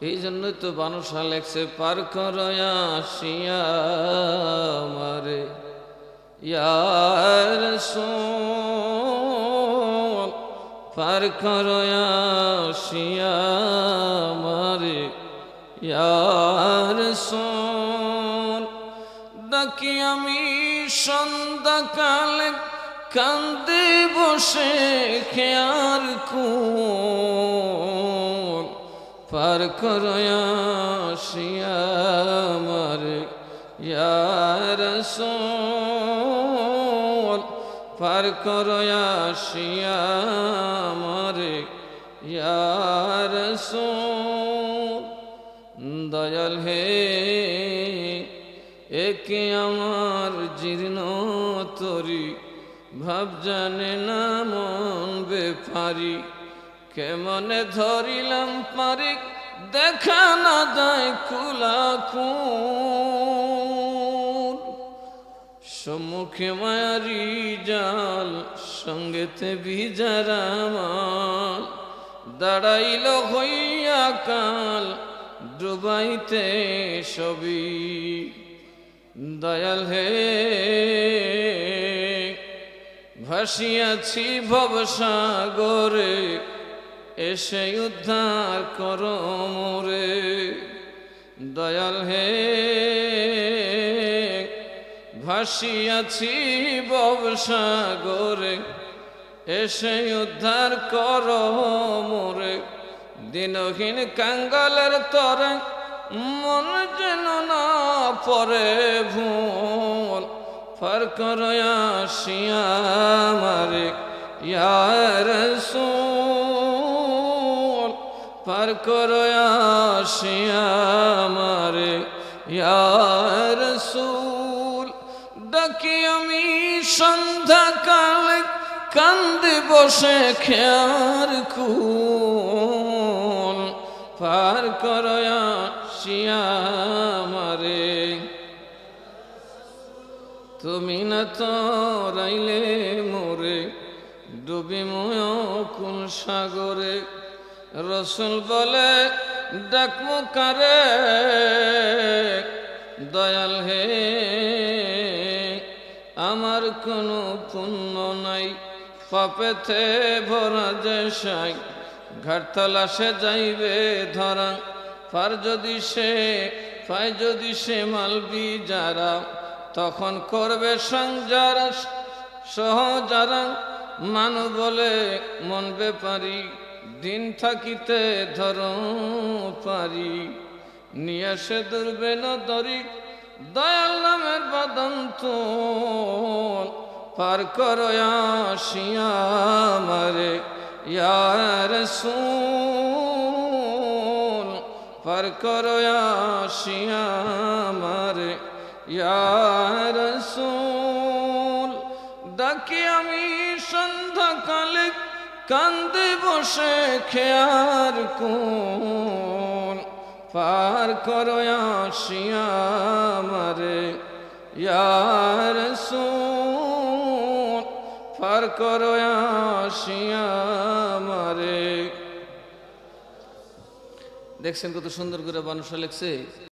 এই জন্যই তো বানশা লেখছে পার করয়া শিয়া মারে ইয়া রাসূল, পার করয়া শিয়া মারে ইয়া রাসূল। ডাকি আমি সন্ধ্যাকালে কান্দে বসে খেয়ার কুল, পার করয়া শিয়া মারে ইয়া রাসূল, পার করয়া শিয়া মারে ইয়া রাসূল। দয়াল হে একে আমার জীর্ণ তরি, ভাব জানে না মন বেপারি, কেমনে ধরিলাম পারি দেখা না যায় কুলাকুল। সম্মুখে মায়ারি জাল সঙ্গেতে বিজারামাল, দাঁড়াইল হইয়া কাল ডুবাইতে সবই। দয়াল হে ভাসিয়াছি ভবসাগরে, এসে উদ্ধার কর মোরে। দয়াল হে ভাসিয়াছি ভবসাগরে, এসে উদ্ধার কর মোরে। দিনহীন কাঙ্গালের তরে মন যেন না পরে ভুল, পার করয়া শিয়া মারে ইয়া রাসূল, পার করয়া শিয়া মারে ইয়া রাসূল। ডাকি আমি সন্ধ্যাকালে কান্দে বসে খেয়ার কুল, পার করয়া শিয়া মারে। তুমি না তো রাইলে মোরে, ডুবি ময় কোন সাগরে। রসুল বলে ডাকমু কারে, দয়াল হে আমার কোনো পুণ্য নাই, পাপেতে ভরা যে সাই, ঘাটতলা সে যাইবে ধরা। পার যদি সে পায় যদি সে মালবি যারা, তখন করবে সংযার সহজারা। মানু বলে মন বেপারি, দিন থাকিতে ধর পারি, নিয়ে সে দুর্বে নদরি দয়াল নামের বাদন্ত, পার করয়া শিয়া মারে ইয়া রাসূল, পার করয়া শিয়া মারে ইয়া রাসূল। ডাকি আমি সন্ধ্যাকালে কান্দে বসে খেয়ার কুল, পার করয়া শিয়া মারে ইয়া রাসূল, পার করয়া শিয়া মারে। দেখছেন কত সুন্দর করে বানশা লেখছে।